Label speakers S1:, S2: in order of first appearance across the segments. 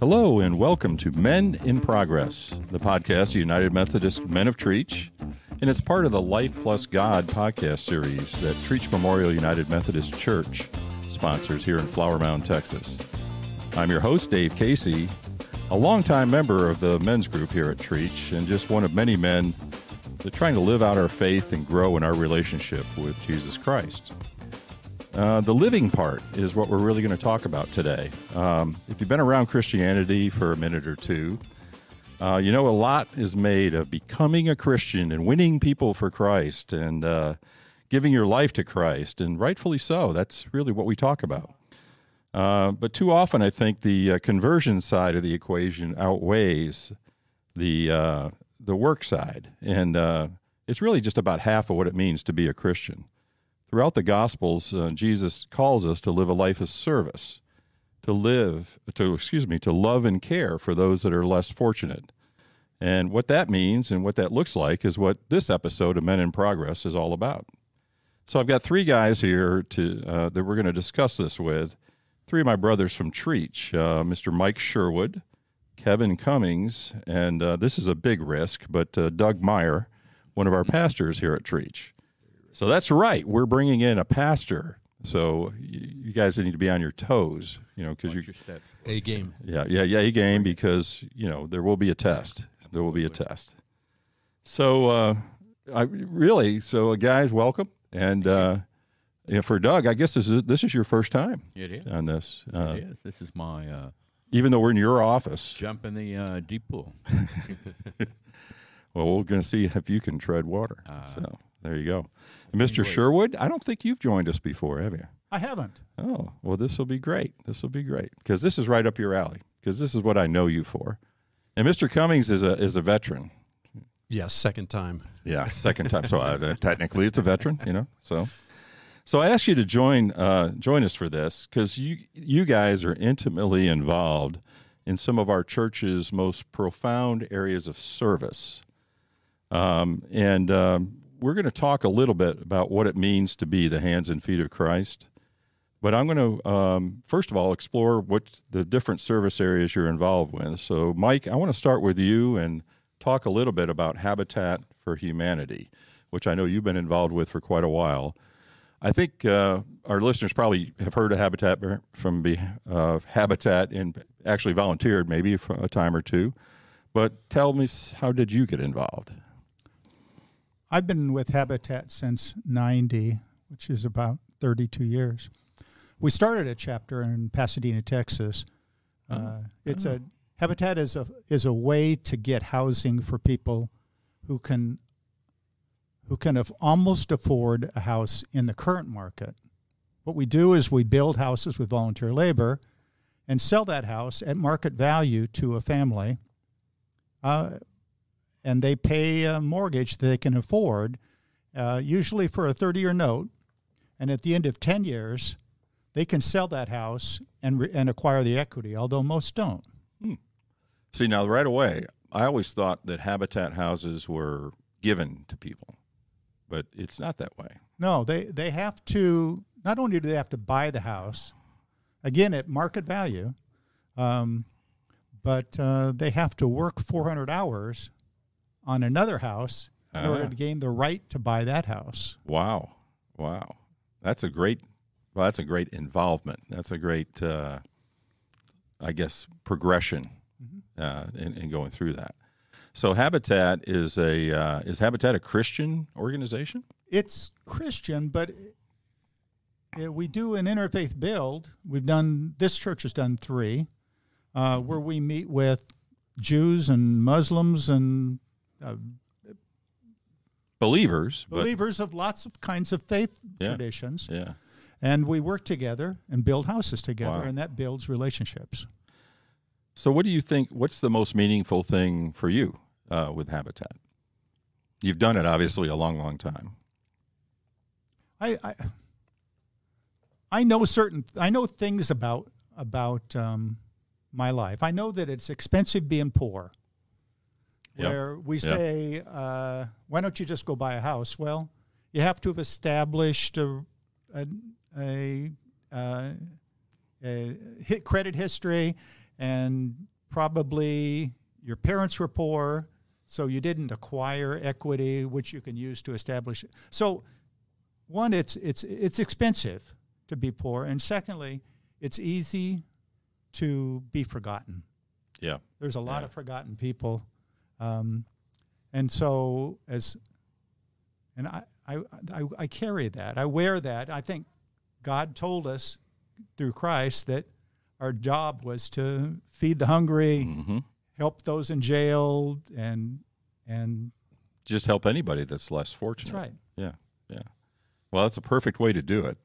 S1: Hello and welcome to Men in Progress, the podcast of United Methodist Men of Trietsch, and it's part of the Life Plus God podcast series that Trietsch Memorial United Methodist Church sponsors here in Flower Mound, Texas. I'm your host, Dave Casey, a longtime member of the men's group here at Trietsch, and just one of many men that trying to live out our faith and grow in our relationship with Jesus Christ. The living part is what we're really going to talk about today. If you've been around Christianity for a minute or two, you know a lot is made of becoming a Christian and winning people for Christ and giving your life to Christ, and rightfully so. That's really what we talk about. But too often, I think the conversion side of the equation outweighs the work side, and it's really just about half of what it means to be a Christian. Throughout the Gospels, Jesus calls us to live a life of service, to love and care for those that are less fortunate. And what that means and what that looks like is what this episode of Men in Progress is all about. So I've got three guys here that we're going to discuss this with. Three of my brothers from Trietsch, Mr. Mike Sherwood, Kevin Cummings, and this is a big risk, but Doug Meyer, one of our pastors here at Trietsch. So that's right. We're bringing in a pastor. So you guys need to be on your toes, because you
S2: A game.
S1: Yeah, A game, because there will be a test. There will be a test. So guys, welcome. And for Doug, I guess this is your first time.
S3: It is
S1: on this.
S3: It is. This is my
S1: even though we're in your office.
S3: jump in the deep pool.
S1: Well, we're going to see if you can tread water. So there you go. And Mr. Sherwood, I don't think you've joined us before, have you?
S4: I haven't.
S1: Oh, well, this will be great. This will be great, because this is right up your alley, because this is what I know you for. And Mr. Cummings is a veteran.
S2: Yes, second time.
S1: Yeah, second time. So technically it's a veteran, So I asked you to join us for this, because you guys are intimately involved in some of our church's most profound areas of service. We're going to talk a little bit about what it means to be the hands and feet of Christ. But I'm going to, first of all, explore what the different service areas you're involved with. So, Mike, I want to start with you and talk a little bit about Habitat for Humanity, which I know you've been involved with for quite a while. I think our listeners probably have heard of Habitat and actually volunteered maybe for a time or two. But tell me, how did you get involved?
S4: I've been with Habitat since 90, which is about 32 years. We started a chapter in Pasadena, Texas. Habitat is a way to get housing for people who can almost afford a house in the current market. What we do is we build houses with volunteer labor and sell that house at market value to a family. And they pay a mortgage that they can afford, usually for a 30-year note. And at the end of 10 years, they can sell that house and acquire the equity, although most don't.
S1: See, now right away, I always thought that Habitat houses were given to people, but it's not that way.
S4: No, they have to, not only do they have to buy the house, again, at market value, but they have to work 400 hours on another house in order to gain the right to buy that house.
S1: Wow. That's a great involvement. That's a great, progression in going through that. So Habitat is Habitat a Christian organization?
S4: It's Christian, but we do an interfaith build. This church has done 3, where we meet with Jews and Muslims and believers of lots of kinds of faith traditions.
S1: Yeah.
S4: And we work together and build houses together,
S1: Wow.
S4: and that builds relationships.
S1: So what do you think, what's the most meaningful thing for you with Habitat? You've done it, obviously, a long, long time.
S4: I know things about my life. I know that it's expensive being poor. Where we say, why don't you just go buy a house? Well, you have to have established a credit history and probably your parents were poor, so you didn't acquire equity, which you can use to establish it. So, one, it's expensive to be poor, and secondly, it's easy to be forgotten.
S1: Yeah.
S4: There's a lot of forgotten people, and so I carry that. I wear that. I think God told us through Christ that our job was to feed the hungry, help those in jail, and
S1: just help anybody that's less fortunate.
S4: That's right.
S1: Yeah, yeah. Well, that's a perfect way to do it.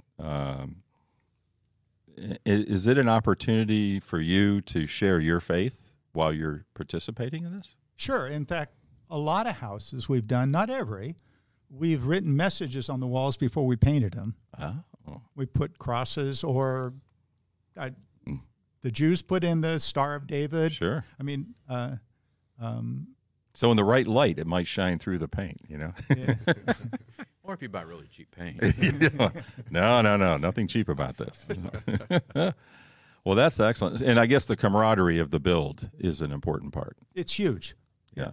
S1: Is it an opportunity for you to share your faith while you're participating in this?
S4: Sure. In fact, a lot of houses we've done, not every, we've written messages on the walls before we painted them.
S1: Oh.
S4: We put crosses, or the Jews put in the Star of David.
S1: Sure.
S4: I mean,
S1: so in the right light, it might shine through the paint, you know?
S4: yeah.
S3: Or if you buy really cheap paint.
S1: No, nothing cheap about this. Well, that's excellent. And I guess the camaraderie of the build is an important part.
S4: It's huge.
S1: Yeah.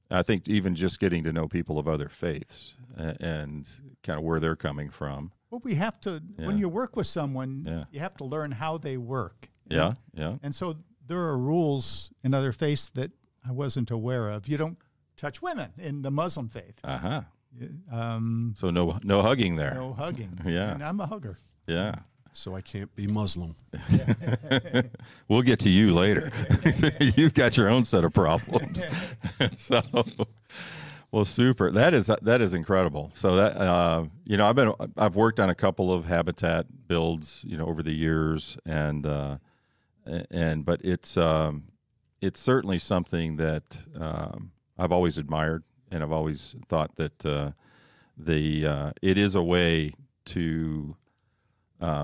S1: I think even just getting to know people of other faiths and kind of where they're coming from.
S4: Well, we have to, when you work with someone, you have to learn how they work.
S1: Yeah.
S4: And so there are rules in other faiths that I wasn't aware of. You don't touch women in the Muslim faith.
S1: Uh-huh. So no hugging there.
S4: No hugging.
S1: Yeah.
S4: And I'm a hugger.
S1: Yeah.
S2: So I can't be Muslim.
S1: We'll get to you later. You've got your own set of problems. So, well, super. That is incredible. So that I've worked on a couple of habitat builds, over the years, but it's certainly something that I've always admired, and I've always thought that it is a way to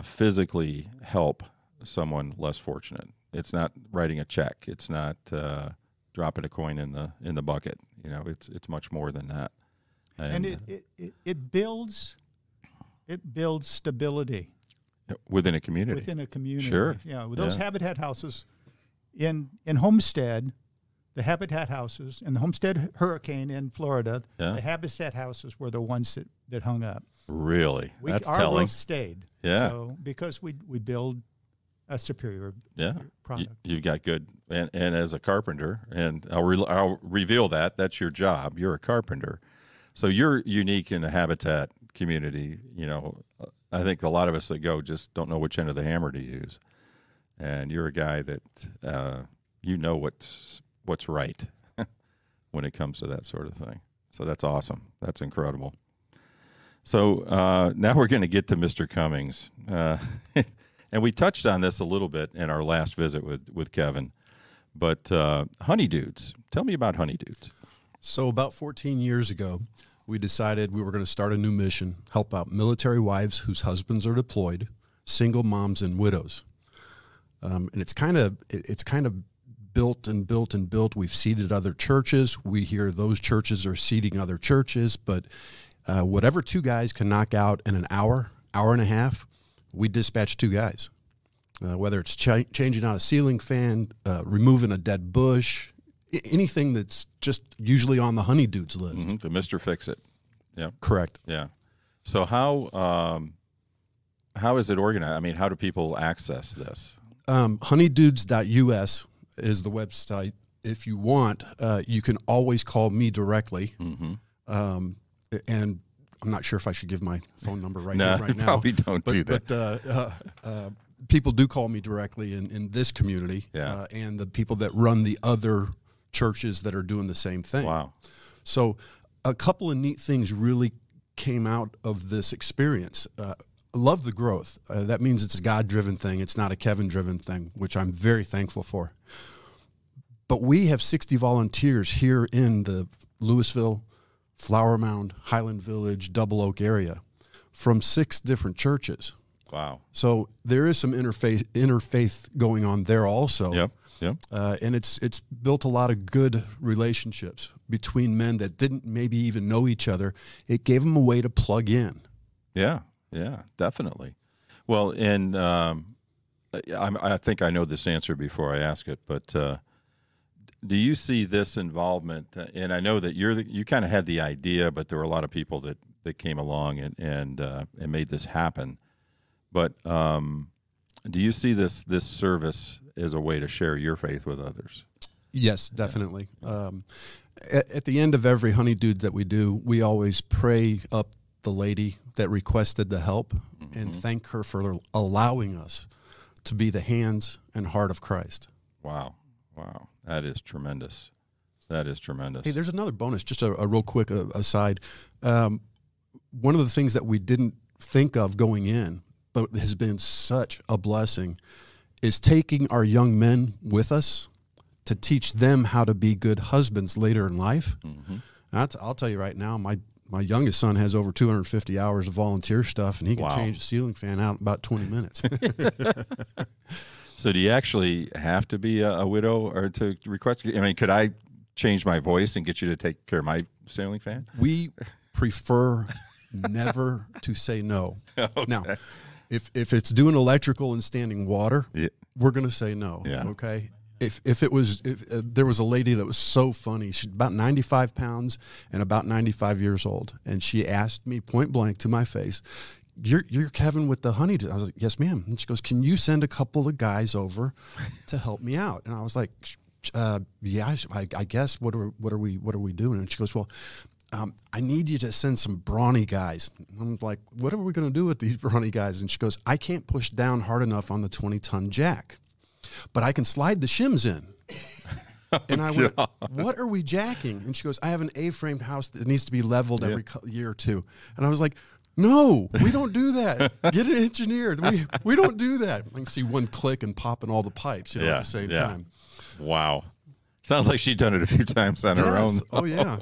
S1: physically help someone less fortunate. It's not writing a check. It's not dropping a coin in the bucket. It's much more than that.
S4: And it builds stability
S1: within a community.
S4: Within a community.
S1: Sure.
S4: Yeah. With those habitat houses in Homestead, the habitat houses, and the Homestead hurricane in Florida, the habitat houses were the ones that hung up.
S1: Really? That's
S4: our
S1: telling.
S4: Roof stayed.
S1: Yeah.
S4: So because we build a superior product.
S1: You've got good, and as a carpenter, and I'll reveal that's your job. You're a carpenter. So you're unique in the habitat community. I think a lot of us that go just don't know which end of the hammer to use. And you're a guy that what's right when it comes to that sort of thing. So that's awesome. That's incredible. So now we're going to get to Mr. Cummings. And we touched on this a little bit in our last visit with Kevin. But Honeydudes, tell me about Honeydudes.
S2: So about 14 years ago, we decided we were going to start a new mission, help out military wives whose husbands are deployed, single moms, and widows. And it's kind of built and built and built. We've seeded other churches. We hear those churches are seeding other churches. But whatever two guys can knock out in an hour and a half, we dispatch two guys. Whether it's changing out a ceiling fan, removing a dead bush, anything that's just usually on the Honeydudes list.
S1: Mm-hmm. The Mr. Fix-It. Yeah.
S2: Correct.
S1: Yeah. So how is it organized? I mean, how do people access this?
S2: Honeydudes.us is the website. If you want, you can always call me directly.
S1: Mm-hmm.
S2: And I'm not sure if I should give my phone number right
S1: now. Probably don't do that.
S2: But people do call me directly in this community, and the people that run the other churches that are doing the same thing.
S1: Wow.
S2: So a couple of neat things really came out of this experience. I love the growth. That means it's a God-driven thing. It's not a Kevin-driven thing, which I'm very thankful for. But we have 60 volunteers here in the Louisville, Flower Mound, Highland Village, Double Oak area from 6 different churches.
S1: Wow.
S2: So there is some interfaith going on there also.
S1: Yep.
S2: And it's built a lot of good relationships between men that didn't maybe even know each other. It gave them a way to plug in.
S1: Yeah, definitely. Well, and I think I know this answer before I ask it, but do you see this involvement? And I know that you kind of had the idea, but there were a lot of people that came along and made this happen. But do you see this service as a way to share your faith with others?
S2: Yes, definitely. At the end of every honeydew that we do, we always pray up the lady that requested the help and thank her for allowing us to be the hands and heart of Christ.
S1: Wow. That is tremendous. That is tremendous.
S2: Hey, there's another bonus, just a real quick aside. One of the things that we didn't think of going in, but has been such a blessing, is taking our young men with us to teach them how to be good husbands later in life. I'll tell you right now, my youngest son has over 250 hours of volunteer stuff, and he can change a ceiling fan out in about 20 minutes.
S1: So do you actually have to be a widow or to request? I mean, could I change my voice and get you to take care of my ceiling fan?
S2: We prefer never to say no.
S1: Okay.
S2: Now, if it's doing electrical and standing water, we're going to say no.
S1: Yeah.
S2: Okay. If there was a lady that was so funny, she's about 95 pounds and about 95 years old, and she asked me point blank to my face, "You're Kevin with the honeydew?" I was like, "Yes, ma'am." And she goes, "Can you send a couple of guys over to help me out?" And I was like, "Yeah, I guess. What are we doing?" And she goes, "Well, I need you to send some brawny guys." I'm like, "What are we going to do with these brawny guys?" And she goes, "I can't push down hard enough on the 20-ton jack, but I can slide the shims in." And I went, "What are we jacking?" And she goes, "I have an A-framed house that needs to be leveled every year or two." And I was like, "No, we don't do that. Get it engineered. We don't do that." I can see one click and popping all the pipes, at the same time.
S1: Wow. Sounds like she'd done it a few times on her own.
S2: Oh, yeah.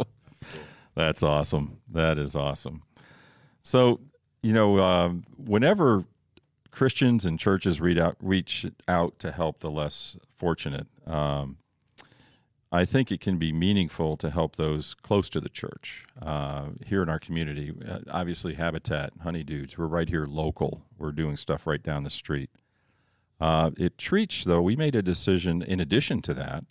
S1: That's awesome. That is awesome. So, whenever Christians and churches reach out to help the less fortunate, I think it can be meaningful to help those close to the church here in our community. Obviously, Habitat, Honeydews, we're right here local. We're doing stuff right down the street. At Trietsch, though, we made a decision in addition to that.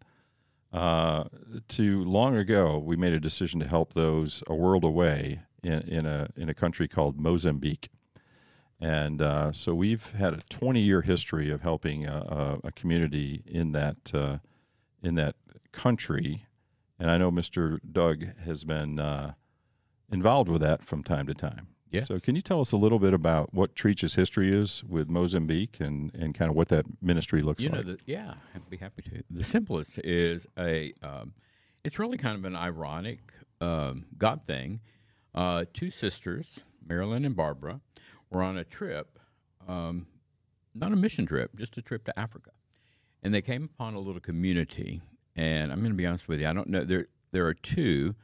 S1: Long ago, we made a decision to help those a world away in a country called Mozambique. And so we've had a 20-year history of helping a community in that country, and I know Mr. Doug has been involved with that from time to time.
S3: Yes.
S1: So can you tell us a little bit about what Trietsch's history is with Mozambique and kind of what that ministry looks like?
S3: I'd be happy to. The simplest is it's really kind of an ironic God thing. Two sisters, Marilyn and Barbara, were on a trip, not a mission trip, just a trip to Africa. And they came upon a little community, and I'm going to be honest with you, I don't know, there are two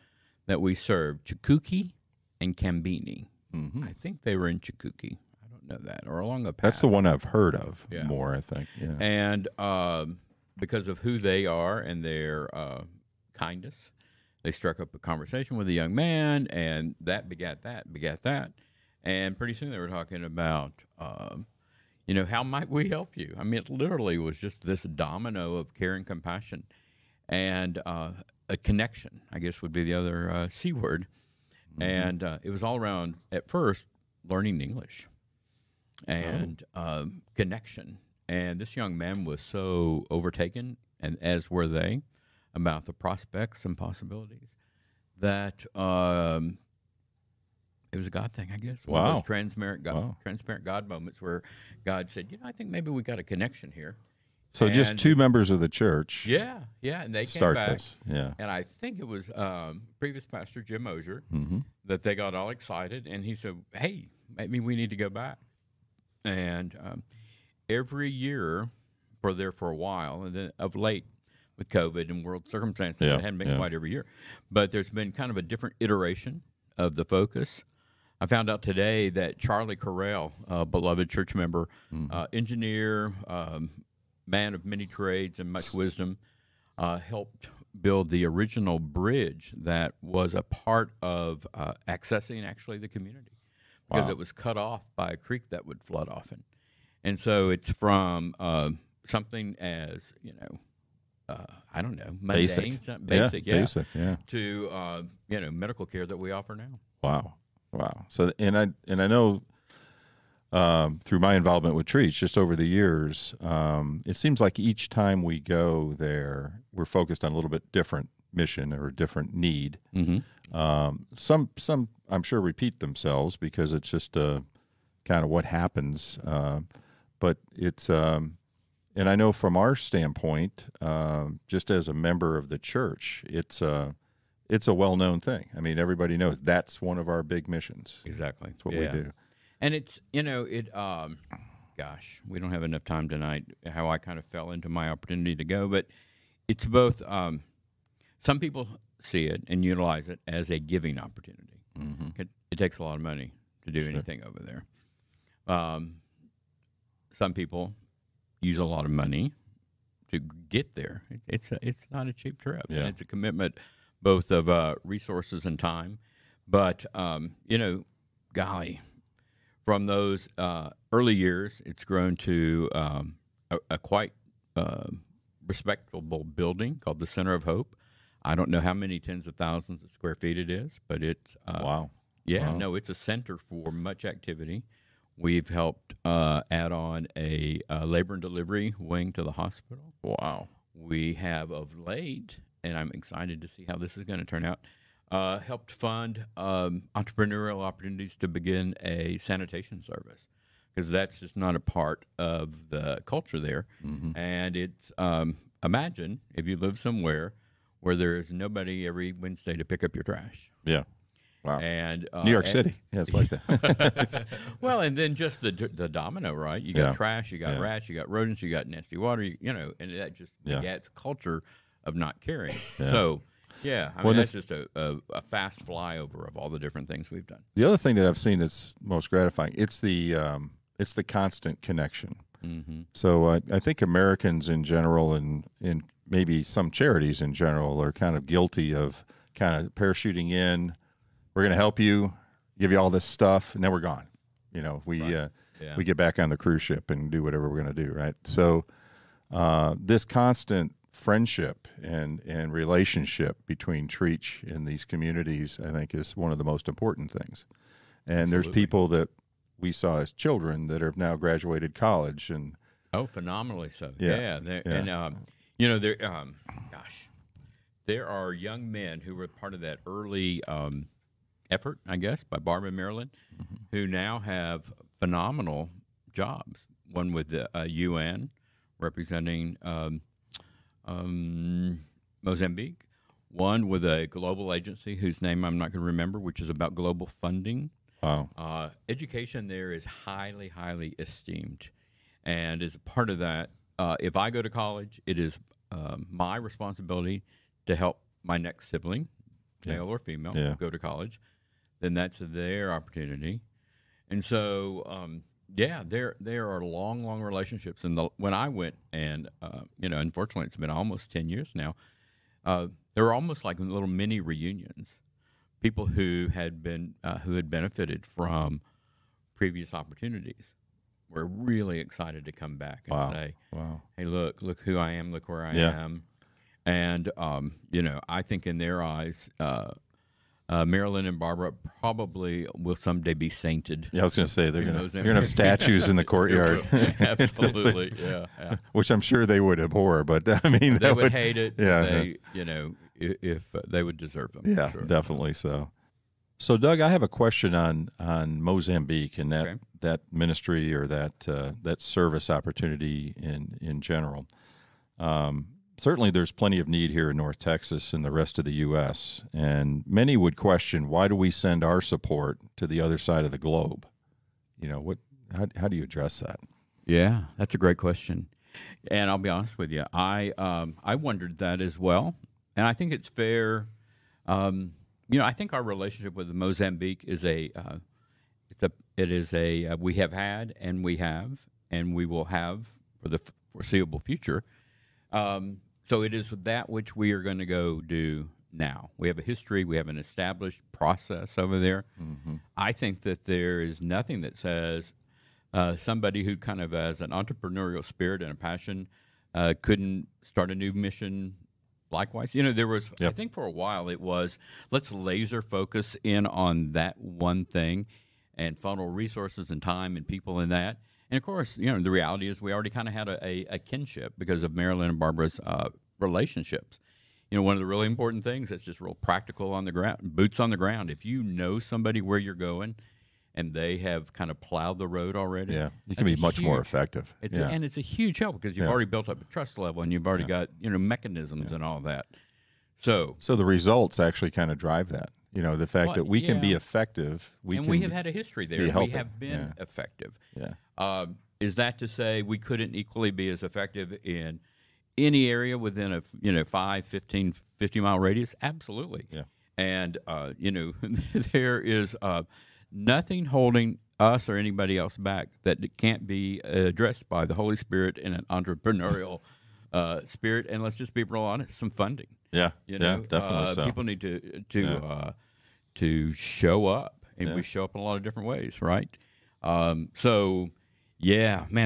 S3: that we serve, Chikuki and Kambini.
S1: Mm-hmm.
S3: I think they were in Chikuki. I don't know that, or along a path.
S1: That's the one I've heard of more, I think. Yeah.
S3: And because of who they are and their kindness, they struck up a conversation with a young man, and that begat that. And pretty soon they were talking about, how might we help you? I mean, it literally was just this domino of care and compassion and a connection, I guess would be the other C word. Mm-hmm. And it was all around, at first, learning English and connection. And this young man was so overtaken, and as were they, about the prospects and possibilities that it was a God thing, I guess. One of those transparent God moments where God said, I think maybe we got a connection here.
S1: So just two members of the church.
S3: Yeah, and they came back. This. Yeah. And I think it was previous pastor Jim Mosier that they got all excited, and he said, hey, maybe we need to go back. And every year, for a while, and then of late with COVID and world circumstances, it hadn't been quite every year. But there's been kind of a different iteration of the focus. I found out today that Charlie Correll, a beloved church member, engineer, man of many trades and much wisdom, helped build the original bridge that was a part of accessing actually the community because it was cut off by a creek that would flood often. And so it's from something as, I don't know, mundane, basic,
S1: basic,
S3: to medical care that we offer now.
S1: Wow. So, and I know through my involvement with Trietsch, just over the years, it seems like each time we go there, we're focused on a little bit different mission or a different need.
S3: Mm-hmm.
S1: Some I'm sure repeat themselves because it's just kind of what happens. But it's and I know from our standpoint, just as a member of the church, it's a well-known thing. I mean, everybody knows that's one of our big missions.
S3: Exactly.
S1: That's what we do.
S3: And it's, gosh, we don't have enough time tonight, how I kind of fell into my opportunity to go. But it's both, some people see it and utilize it as a giving opportunity.
S1: Mm-hmm.
S3: It takes a lot of money to do anything over there. Some people use a lot of money to get there. It's not a cheap trip.
S1: Yeah.
S3: And it's a commitment both of resources and time. But, golly, from those early years, it's grown to a quite respectable building called the Center of Hope. I don't know how many tens of thousands of square feet it is, but it's
S1: wow.
S3: Yeah,
S1: Wow.
S3: no, it's a center for much activity. We've helped add on a labor and delivery wing to the hospital.
S1: Wow.
S3: We have of late, and I'm excited to see how this is going to turn out, helped fund entrepreneurial opportunities to begin a sanitation service, because that's just not a part of the culture there.
S1: Mm-hmm.
S3: And it's, imagine if you live somewhere where there is nobody every Wednesday to pick up your trash.
S1: Yeah. Wow.
S3: And
S1: New York City. Yeah, it's like that.
S3: well, and then just the domino, right? You got
S1: Yeah.
S3: trash, you got
S1: Yeah.
S3: rats, you got rodents, you got nasty water, and that just begets culture of not caring.
S1: Yeah.
S3: So, yeah, I
S1: Well,
S3: mean, that's just a fast flyover of all the different things we've done.
S1: The other thing that I've seen that's most gratifying, it's the constant connection.
S3: Mm-hmm.
S1: So I think Americans in general and maybe some charities in general are kind of guilty of kind of parachuting in. We're going to help you, give you all this stuff, and then we're gone. We get back on the cruise ship and do whatever we're going to do, right? So this constant friendship and relationship between Trietsch and these communities, I think, is one of the most important things. And there's people that we saw as children that have now graduated college, and
S3: phenomenally so.
S1: Yeah.
S3: And there are young men who were part of that early effort, I guess, by Barbara Maryland, who now have phenomenal jobs. One with the UN representing Mozambique, one with a global agency whose name I'm not going to remember, which is about global funding.
S1: wow.
S3: Education there is highly, highly esteemed. And as a part of that, if I go to college, it is my responsibility to help my next sibling, male or female, go to college. Then that's their opportunity. And so, there are long, long relationships. And when I went, and unfortunately, it's been almost 10 years now. There were almost like little mini reunions. People who had benefited from previous opportunities were really excited to come back and say,
S1: Wow.
S3: "Hey, look who I am, look where I am." And I think in their eyes, Marilyn and Barbara probably will someday be sainted.
S1: Yeah, I was going to say they're going to have statues in the courtyard.
S3: Absolutely, yeah.
S1: Which I'm sure they would abhor, but I mean
S3: They would hate it.
S1: Yeah,
S3: if they would deserve them.
S1: Yeah,
S3: sure.
S1: definitely so. So, Doug, I have a question on Mozambique and that ministry or that service opportunity in general. Certainly, there's plenty of need here in North Texas and the rest of the U.S., and many would question, why do we send our support to the other side of the globe? How do you address that?
S3: Yeah, that's a great question. And I'll be honest with you, I wondered that as well, and I think it's fair. I think our relationship with Mozambique is we have had and we will have for the foreseeable future. So it is that which we are going to go do now. We have a history. We have an established process over there.
S1: Mm-hmm.
S3: I think that there is nothing that says somebody who kind of has an entrepreneurial spirit and a passion couldn't start a new mission. Likewise, there was, I think for a while it was, let's laser focus in on that one thing and funnel resources and time and people in that. And of course, the reality is we already kind of had a kinship because of Marilyn and Barbara's relationships. One of the really important things that's just real practical on the ground, boots on the ground. If you know somebody where you're going and they have kind of plowed the road already,
S1: you can be much more effective.
S3: And it's a huge help because you've already built up a trust level and you've already got mechanisms and all that. So
S1: the results actually kind of drive that. The fact that we can be effective. We
S3: have had a history there. We have been effective.
S1: Yeah.
S3: Is that to say we couldn't equally be as effective in any area within a 5, 15, 50-mile radius? Absolutely.
S1: Yeah.
S3: And there is nothing holding us or anybody else back that can't be addressed by the Holy Spirit in an entrepreneurial spirit. And let's just be real honest, some funding.
S1: Yeah, definitely so.
S3: People need to show up, and we show up in a lot of different ways, right? Man,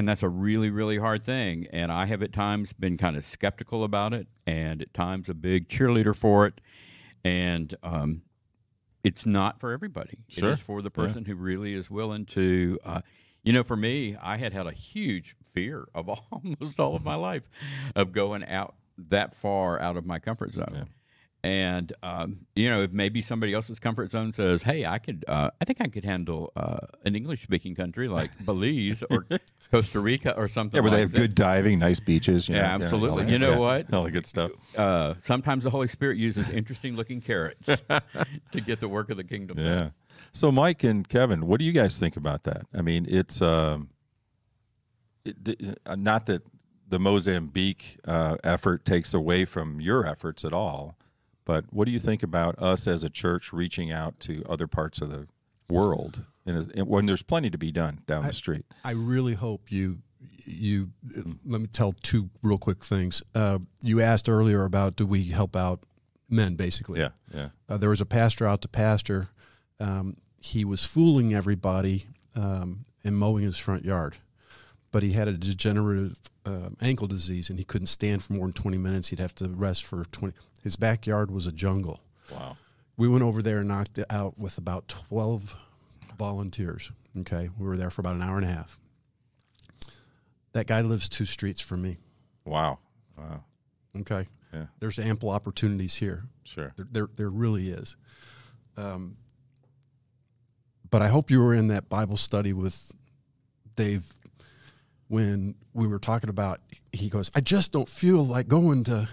S3: that's a really, really hard thing. And I have at times been kind of skeptical about it, and at times a big cheerleader for it. And it's not for everybody.
S1: Sure.
S3: It is for the person who really is willing to, for me, I had a huge fear of almost all of my life of going out that far out of my comfort zone.
S1: Yeah.
S3: And, if maybe somebody else's comfort zone says, hey, I think I could handle an English-speaking country like Belize or Costa Rica or something
S1: where
S3: like
S1: they have good diving, nice beaches.
S3: Absolutely. You know what?
S1: All the good stuff.
S3: Sometimes the Holy Spirit uses interesting-looking carrots to get the work of the kingdom done.
S1: Yeah. So, Mike and Kevin, what do you guys think about that? I mean, it's not that the Mozambique effort takes away from your efforts at all, but what do you think about us as a church reaching out to other parts of the world and when there's plenty to be done down the street?
S2: I really hope you let me tell two real quick things. You asked earlier about do we help out men, basically.
S1: Yeah.
S2: There was a pastor out to pastor. He was fooling everybody and mowing his front yard, but he had a degenerative ankle disease, and he couldn't stand for more than 20 minutes. He'd have to rest for 20. His backyard was a jungle.
S1: Wow.
S2: We went over there and knocked it out with about 12 volunteers. Okay, we were there for about an hour and a half. That guy lives 2 streets from me.
S1: Wow.
S2: Okay.
S1: Yeah.
S2: There's ample opportunities here.
S1: Sure.
S2: There really is. But I hope you were in that Bible study with Dave when we were talking about, he goes, I just don't feel like going to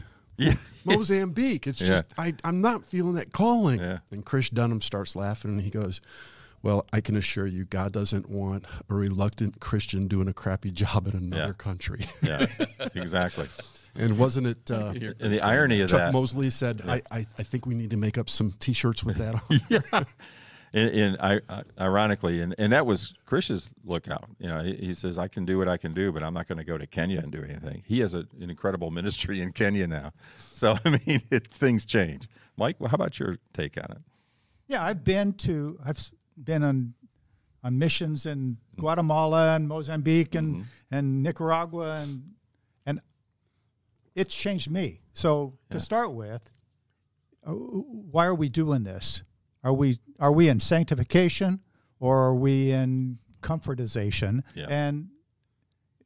S2: Mozambique. It's just, I'm not feeling that calling.
S1: Yeah.
S2: And Chris Dunham starts laughing, and he goes, well, I can assure you, God doesn't want a reluctant Christian doing a crappy job in another country.
S1: Yeah, exactly.
S2: And wasn't it?
S1: And the irony of
S2: Chuck
S1: that.
S2: Mosley said, I think we need to make up some T-shirts with that on.
S1: Yeah. And ironically, and that was Chris's lookout. He says, I can do what I can do, but I'm not going to go to Kenya and do anything. He has an incredible ministry in Kenya now. So, I mean, things change. Mike, how about your take on it?
S4: Yeah, I've been on missions in Guatemala and Mozambique and Nicaragua, and it's changed me. So to start with, why are we doing this? Are we in sanctification, or are we in comfortization?
S1: Yeah.
S4: And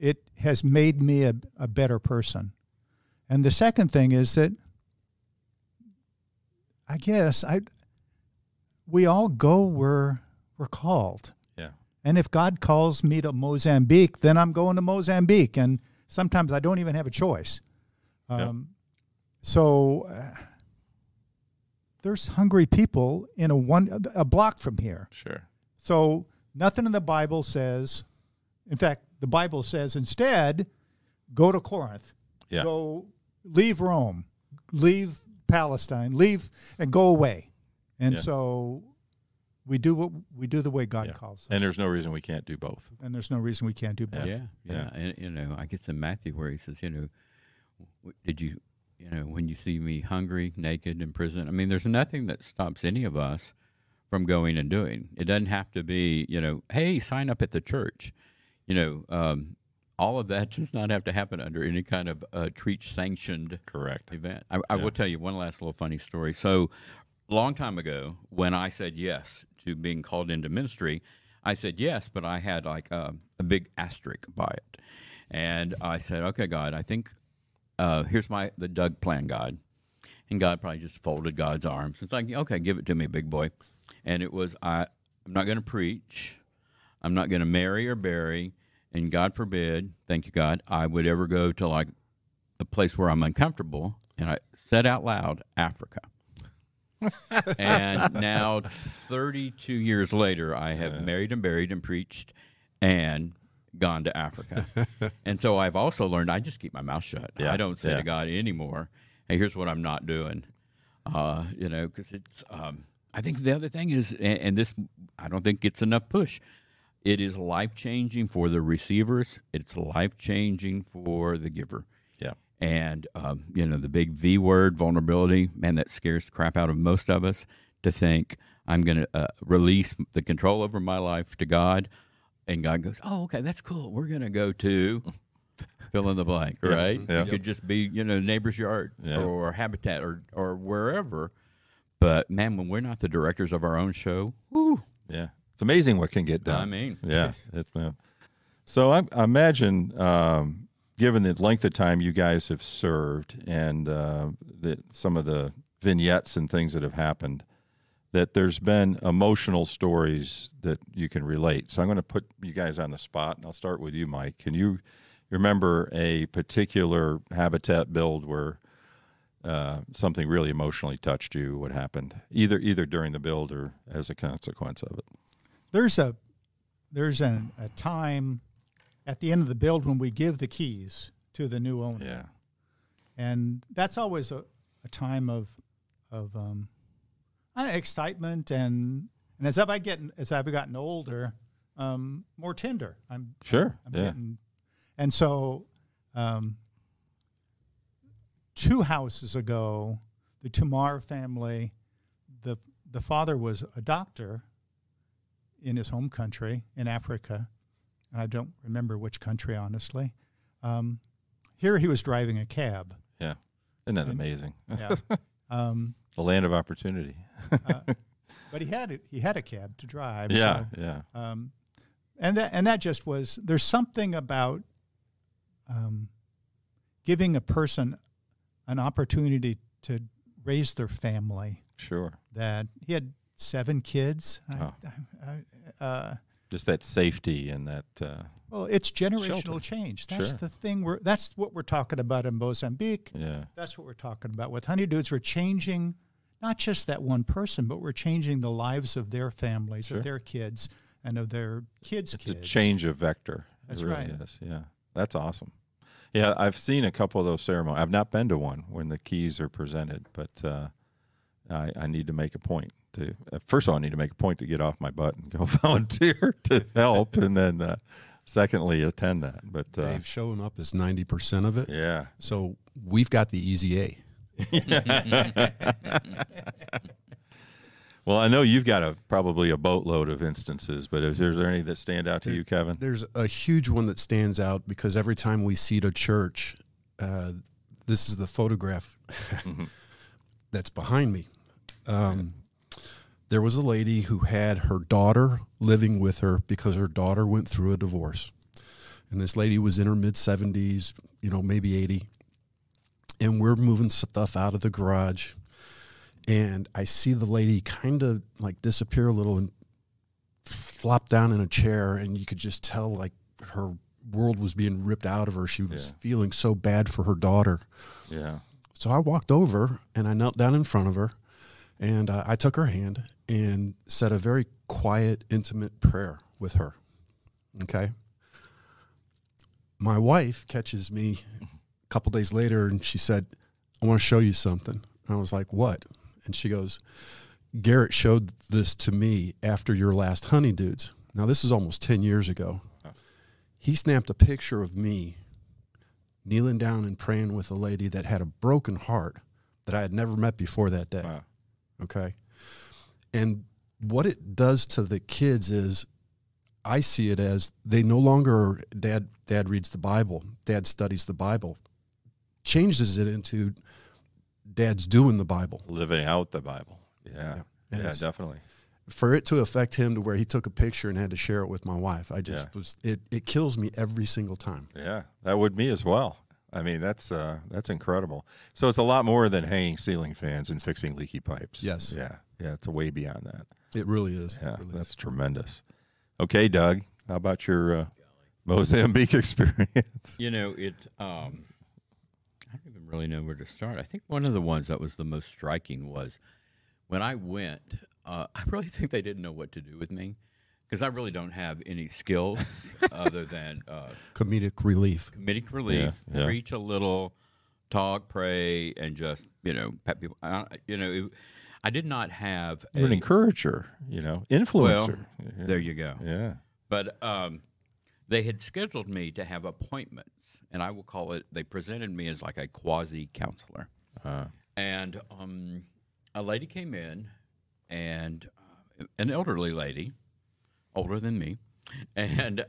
S4: it has made me a better person. And the second thing is that I guess we all go where we're called.
S1: Yeah.
S4: And if God calls me to Mozambique, then I'm going to Mozambique. And sometimes I don't even have a choice. So there's hungry people in a block from here.
S1: Sure.
S4: So nothing in the Bible says, in fact, the Bible says instead, go to Corinth.
S1: Yeah.
S4: Go leave Rome, leave Palestine, leave and go away. And so we do the way God calls us.
S1: And there's no reason we can't do both.
S4: And there's no reason we can't do both.
S3: Yeah. And I guess in Matthew where he says, did you, when you see me hungry, naked, in prison, I mean, there's nothing that stops any of us from going and doing. It doesn't have to be, hey, sign up at the church. all of that does not have to happen under any kind of Trietsch sanctioned
S1: Correct.
S3: event. I will tell you one last little funny story. So, a long time ago, when I said yes to being called into ministry, I said yes, but I had like a big asterisk by it. And I said, okay, God, I think here's the Doug plan, God. And God probably just folded God's arms. It's like, okay, give it to me, big boy. And it was, I'm not going to preach. I'm not going to marry or bury. And God forbid, thank you, God, I would ever go to like a place where I'm uncomfortable. And I said out loud, Africa. And now, 32 years later, I have married and buried and preached and gone to Africa. And so I've also learned I just keep my mouth shut. I don't say to God anymore, hey, here's what I'm not doing. Because it's, I think the other thing is, and this, I don't think gets enough push. It is life-changing for the receivers. It's life-changing for the giver.
S1: Yeah.
S3: And, the big V word, vulnerability, man, that scares the crap out of most of us to think I'm going to release the control over my life to God. And God goes, oh, okay, that's cool. We're going to go to fill in the blank, right?
S1: Yeah.
S3: It could just be, neighbor's yard or habitat or wherever. But, man, when we're not the directors of our own show, whoo.
S1: Yeah. It's amazing what can get done.
S3: I mean.
S1: Yeah. So I imagine, given the length of time you guys have served and some of the vignettes and things that have happened, that there's been emotional stories that you can relate. So I'm going to put you guys on the spot, and I'll start with you, Mike. Can you remember a particular habitat build where something really emotionally touched you? What happened, either during the build or as a consequence of it?
S4: There's a time at the end of the build when we give the keys to the new owner.
S1: Yeah.
S4: And that's always a time of excitement and as I've gotten older, more tender. I'm getting, and so 2 houses ago, the Tamar family, the father was a doctor in his home country in Africa. And I don't remember which country, honestly. Here he was driving a cab.
S1: Yeah. Isn't that amazing?
S4: Yeah.
S1: The land of opportunity.
S4: But he had a cab to drive.
S1: Yeah,
S4: so,
S1: yeah.
S4: And that just was, there's something about giving a person an opportunity to raise their family.
S1: Sure.
S4: That he had 7 kids.
S1: Just that safety and that.
S4: Well, it's generational
S1: shelter.
S4: Change. That's the thing. That's what we're talking about in Mozambique.
S1: Yeah.
S4: That's what we're talking about with Honeydudes. We're changing not just that one person, but we're changing the lives of their families, of their kids, and of their kids' kids.
S1: It's a change of vector.
S4: That's
S1: it really
S4: right.
S1: is. Yeah. That's awesome. Yeah, I've seen a couple of those ceremonies. I've not been to one when the keys are presented, but I need to make a point to. First of all, I need to make a point to get off my butt and go volunteer to help, and then secondly, attend that. But
S2: Dave, showing up is 90% of it.
S1: Yeah.
S2: So we've got the easy A.
S1: Well, I know you've got probably a boatload of instances, but is there any that stand out to you, Kevin?
S2: There's a huge one that stands out because every time we seat a church, this is the photograph that's behind me. There was a lady who had her daughter living with her because her daughter went through a divorce. And this lady was in her mid-70s, maybe 80. And we're moving stuff out of the garage. And I see the lady kind of like disappear a little and flop down in a chair. And you could just tell like her world was being ripped out of her. She was feeling so bad for her daughter.
S1: Yeah.
S2: So I walked over and I knelt down in front of her. And I took her hand and said a very quiet, intimate prayer with her. Okay. My wife catches me a couple days later and she said, I want to show you something. I was like, what? And she goes, Garrett showed this to me after your last Honeydudes. Now, this is almost 10 years ago. He snapped a picture of me kneeling down and praying with a lady that had a broken heart that I had never met before that day.
S1: Wow.
S2: Okay. And what it does to the kids is I see it as they no longer, dad reads the Bible, dad studies the Bible, changes it into dad's doing the Bible.
S1: Living out the Bible. Yeah, yeah, definitely.
S2: For it to affect him to where he took a picture and had to share it with my wife, I just it kills me every single time.
S1: Yeah, that would me as well. I mean, that's incredible. So it's a lot more than hanging ceiling fans and fixing leaky pipes.
S2: Yes.
S1: Yeah, it's way beyond that.
S2: It really is.
S1: Yeah,
S2: really
S1: that's tremendous. Okay, Doug, how about your Mozambique experience?
S3: You know, I don't even really know where to start. I think one of the ones that was the most striking was when I went, I really think they didn't know what to do with me because I really don't have any skills other than
S2: comedic relief.
S1: Yeah.
S3: Preach a little, talk, pray, and just, pat people. I did not have
S1: You're an encourager, influencer.
S3: Well, there you go.
S1: Yeah.
S3: But they had scheduled me to have appointments, and I will call it, they presented me as like a quasi-counselor. And a lady came in, and an elderly lady, older than me, and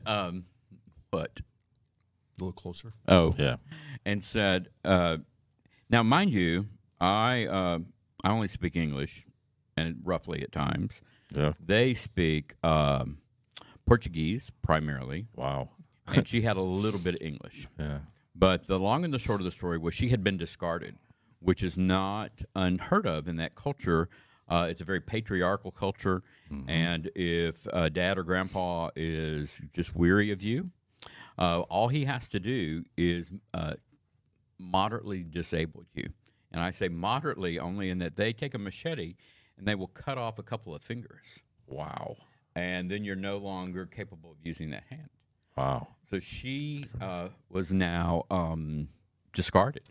S3: what?
S2: A little closer.
S3: Oh.
S1: Yeah.
S3: And said, now, mind you, I only speak English, and roughly at times.
S1: Yeah.
S3: They speak Portuguese primarily.
S1: Wow.
S3: And she had a little bit of English.
S1: Yeah.
S3: But the long and the short of the story was she had been discarded, which is not unheard of in that culture. It's a very patriarchal culture. Mm-hmm. And if dad or grandpa is just weary of you, all he has to do is moderately disable you. And I say moderately only in that they take a machete and they will cut off a couple of fingers.
S1: Wow.
S3: And then you're no longer capable of using that hand.
S1: Wow.
S3: So she was now discarded.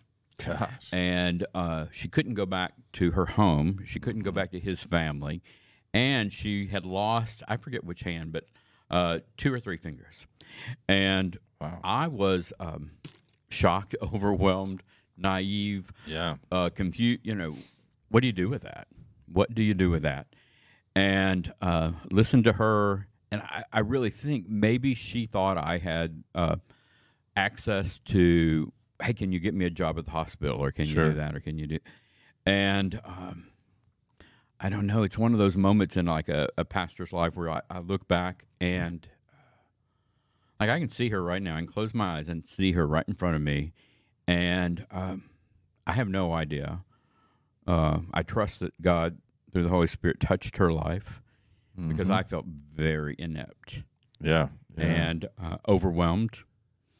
S1: Gosh.
S3: And she couldn't go back to her home. She couldn't go back to his family. And she had lost, I forget which hand, but 2 or 3 fingers. And
S1: wow.
S3: I was shocked, overwhelmed, naive, confused. What do you do with that? What do you do with that? And listen to her. And I really think maybe she thought I had access to, hey, can you get me a job at the hospital, or can you do that, or can you do? And I don't know. It's one of those moments in like a pastor's life where I look back and like I can see her right now. I can close my eyes and see her right in front of me, and I have no idea. I trust that God, through the Holy Spirit, touched her life. Because I felt very inept.
S1: Yeah.
S3: And overwhelmed.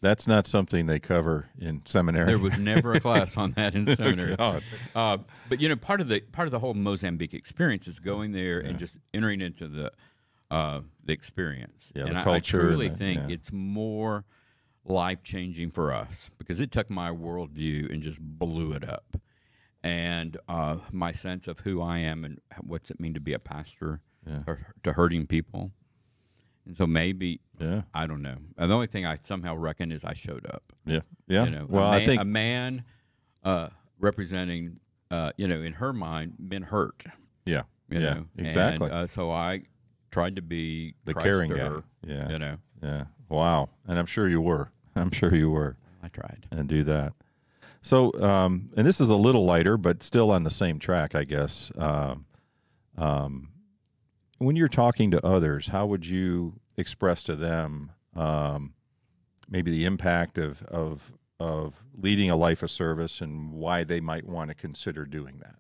S1: That's not something they cover in seminary.
S3: There was never a class on that in seminary. But part of the whole Mozambique experience is going there and just entering into the experience.
S1: Yeah,
S3: and
S1: the culture.
S3: I truly think it's more life-changing for us because it took my worldview and just blew it up. And my sense of who I am and what's it mean to be a pastor. To hurting people. And so maybe, I don't know. The only thing I somehow reckon is I showed up.
S1: Yeah.
S3: Well, I think a man representing, in her mind, been hurt.
S1: Yeah.
S3: You know?
S1: Exactly.
S3: And, so I tried to be
S1: the
S3: Christ
S1: caring
S3: to
S1: guy.
S3: her,
S1: Yeah. Yeah. Wow. And I'm sure you were. I
S3: tried.
S1: And do that. So, and this is a little lighter, but still on the same track, I guess. When you're talking to others, how would you express to them maybe the impact of leading a life of service and why they might want to consider doing that?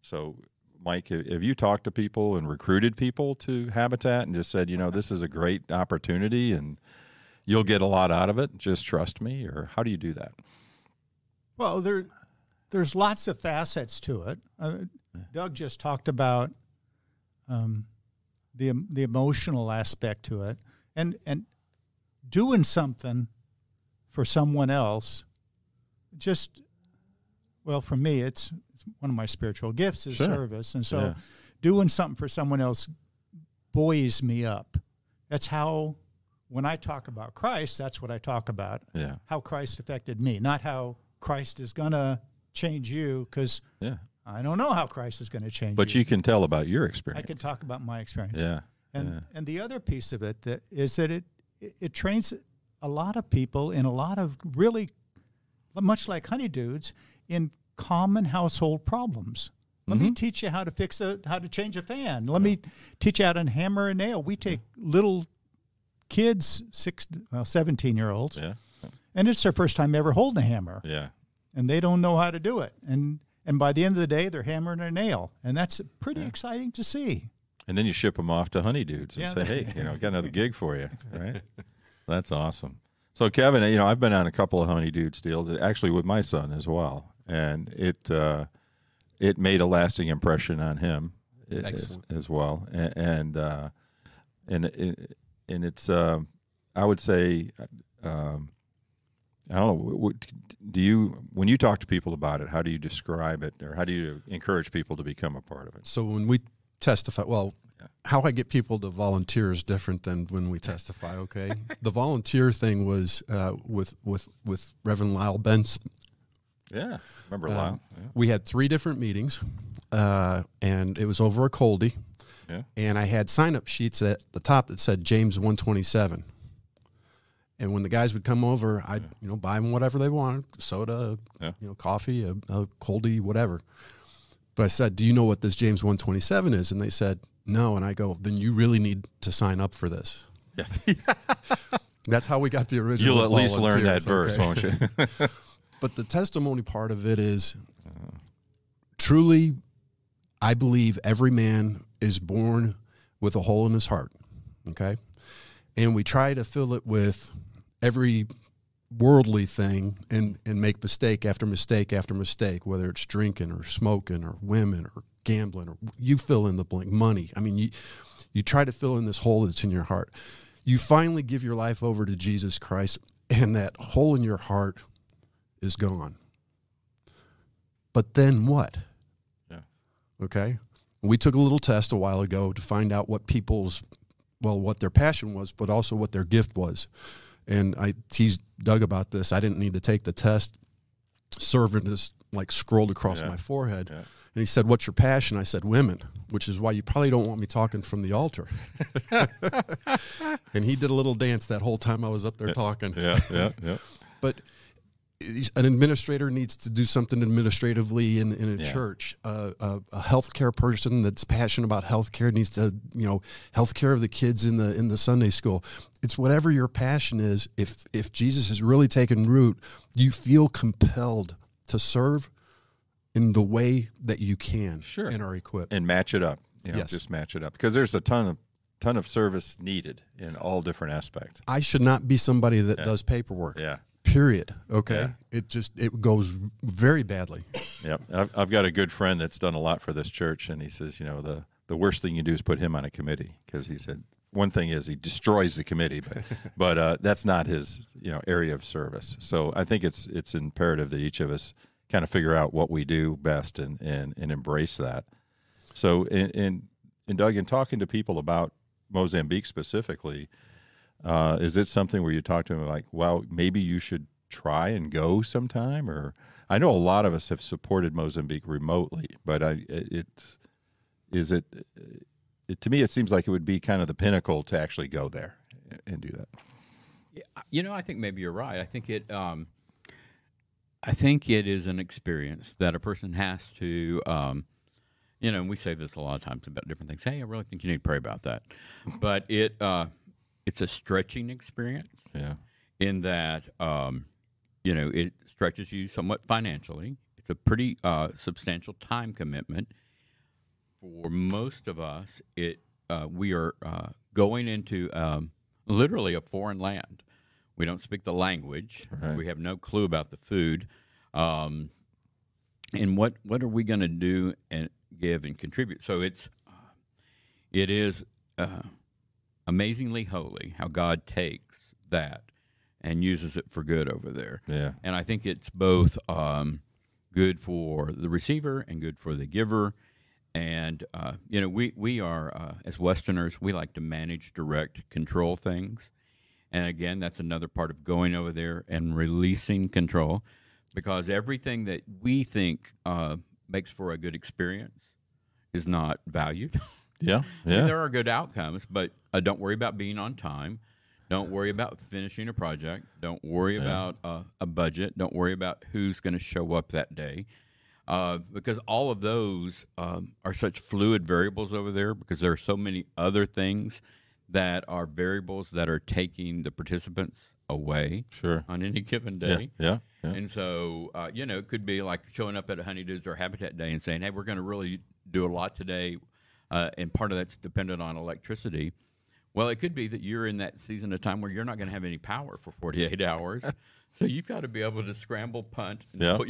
S1: So, Mike, have you talked to people and recruited people to Habitat and just said, this is a great opportunity and you'll get a lot out of it, just trust me? Or how do you do that?
S4: Well, there's lots of facets to it. Doug just talked about the emotional aspect to it, and doing something for someone else. For me, it's one of my spiritual gifts is service, and so doing something for someone else buoys me up. That's how, when I talk about Christ, that's what I talk about.
S1: Yeah,
S4: how Christ affected me, not how Christ is gonna change you, because I don't know how Christ is going to change you.
S1: But you can tell about your experience.
S4: I can talk about my experience.
S1: Yeah.
S4: And the other piece of it is that it trains a lot of people in a lot of really, much like honeydews, in common household problems. Let me teach you how to change a fan. Let me teach you how to hammer a nail. We take little kids, 17-year-olds, and it's their first time ever holding a hammer.
S1: Yeah.
S4: And they don't know how to do it. And by the end of the day, they're hammering a nail. And that's pretty exciting to see.
S1: And then you ship them off to honeydews and say, hey, got another gig for you, right? That's awesome. So, Kevin, I've been on a couple of honeydudes deals, actually with my son as well. And it made a lasting impression on him as well. And it's, I would say, I don't know. When you talk to people about it, how do you describe it, or how do you encourage people to become a part of it?
S2: So when we testify, how I get people to volunteer is different than when we testify. Okay, the volunteer thing was with Reverend Lyle Benson.
S1: Yeah, remember Lyle? Yeah.
S2: We had 3 different meetings, and it was over a coldie.
S1: Yeah. And
S2: I had sign-up sheets at the top that said James 1:27. And when the guys would come over, I'd buy them whatever they wanted, soda, coffee, a coldie, whatever. But I said, do you know what this James 1:27 is? And they said, no. And I go, then you really need to sign up for this.
S1: Yeah.
S2: That's how we got the original.
S1: You'll at least learn that verse, won't you?
S2: But the testimony part of it is truly, I believe every man is born with a hole in his heart, okay? And we try to fill it with every worldly thing and make mistake after mistake after mistake, whether it's drinking or smoking or women or gambling or you fill in the blank, money. I mean, you try to fill in this hole that's in your heart. You finally give your life over to Jesus Christ, and that hole in your heart is gone. But then what?
S1: Yeah.
S2: Okay? We took a little test a while ago to find out what what their passion was, but also what their gift was. And I teased Doug about this. I didn't need to take the test. Servant is like scrolled across my forehead. Yeah. And he said, what's your passion? I said, women, which is why you probably don't want me talking from the altar. And he did a little dance that whole time I was up there talking.
S1: Yeah.
S2: But an administrator needs to do something administratively in a church. A healthcare person that's passionate about healthcare needs to, healthcare of the kids in the Sunday school. It's whatever your passion is. If Jesus has really taken root, you feel compelled to serve in the way that you can and are equipped.
S1: And match it up. Just match it up. Because there's a ton of service needed in all different aspects.
S2: I should not be somebody that does paperwork.
S1: Yeah.
S2: Period. Okay. Yeah. It goes very badly.
S1: Yep. I've got a good friend that's done a lot for this church, and he says, the worst thing you do is put him on a committee, because he said one thing is he destroys the committee, but that's not his area of service. So I think it's imperative that each of us kind of figure out what we do best and embrace that. So in Doug, in talking to people about Mozambique specifically, is it something where you talk to them like, well, maybe you should try and go sometime? Or I know a lot of us have supported Mozambique remotely, but to me, it seems like it would be kind of the pinnacle to actually go there and do that.
S3: Yeah, I think maybe you're right. I think it is an experience that a person has to, and we say this a lot of times about different things. Hey, I really think you need to pray about that. But it's a stretching experience.
S1: Yeah.
S3: In that, it stretches you somewhat financially. It's a pretty substantial time commitment. For most of us, we are going into literally a foreign land. We don't speak the language. Right. We have no clue about the food. And what are we going to do and give and contribute? So it is amazingly holy how God takes that and uses it for good over there.
S1: Yeah.
S3: And I think it's both good for the receiver and good for the giver. And, we are, as Westerners, we like to manage, direct, control things. And again, that's another part of going over there and releasing control, because everything that we think makes for a good experience is not valued.
S1: Yeah,
S3: I mean, there are good outcomes, but don't worry about being on time. Don't worry about finishing a project. Don't worry about a budget. Don't worry about who's going to show up that day. Because all of those are such fluid variables over there, because there are so many other things that are variables that are taking the participants away on any given day.
S1: Yeah.
S3: And so, it could be like showing up at a Honeydews or Habitat Day and saying, hey, we're going to really do a lot today, and part of that's dependent on electricity. Well, it could be that you're in that season of time where you're not going to have any power for 48 hours. So you've got to be able to scramble, punt, and put,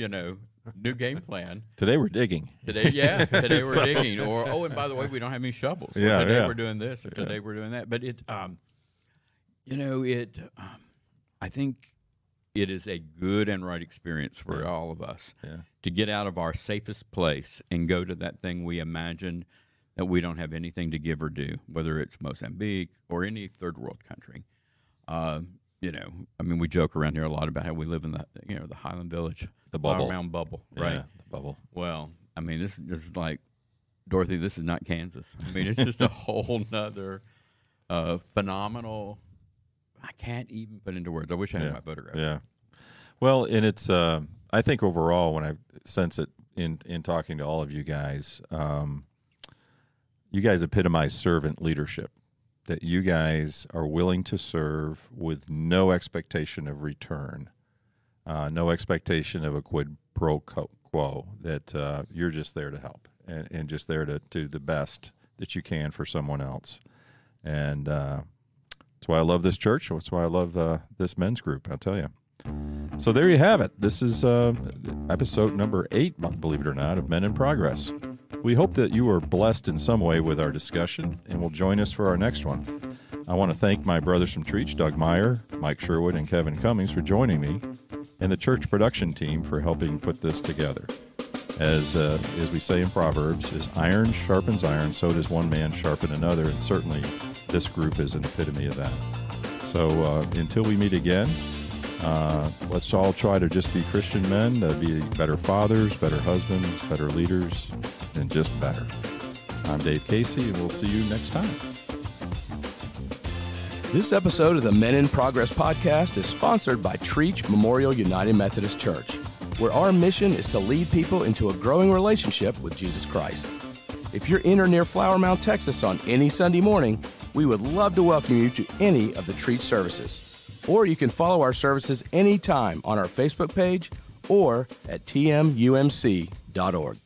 S3: new game plan.
S1: Today we're digging.
S3: Today we're digging. Or, and by the way, we don't have any shovels. Today we're doing this, or today we're doing that. But I think it is a good and right experience for all of us to get out of our safest place and go to that thing we imagine that we don't have anything to give or do, whether it's Mozambique or any third world country. We joke around here a lot about how we live in the Highland Village,
S1: the bubble,
S3: around bubble, right?
S1: The bubble.
S3: Well, this is like, Dorothy, this is not Kansas. It's just a whole nother phenomenal. I can't even put into words. I wish I had my photograph.
S1: Yeah. Well, and it's I think overall, when I sense it in talking to all of you guys epitomize servant leadership. That you guys are willing to serve with no expectation of return, no expectation of a quid pro quo, that you're just there to help and just there to do the best that you can for someone else. And that's why I love this church. That's why I love this men's group, I'll tell you. So there you have it. This is episode number 8, believe it or not, of Men in Progress. We hope that you were blessed in some way with our discussion and will join us for our next one. I want to thank my brothers from Trietsch, Doug Meyer, Mike Sherwood, and Kevin Cummings for joining me, and the church production team for helping put this together. As we say in Proverbs, as iron sharpens iron, so does one man sharpen another, and certainly this group is an epitome of that. So until we meet again, let's all try to just be Christian men, be better fathers, better husbands, better leaders, and just better. I'm Dave Casey, and we'll see you next time.
S5: This episode of the Men in Progress podcast is sponsored by Trietsch Memorial United Methodist Church, where our mission is to lead people into a growing relationship with Jesus Christ. If you're in or near Flower Mound, Texas on any Sunday morning, we would love to welcome you to any of the Trietsch services. Or you can follow our services anytime on our Facebook page or at tmumc.org.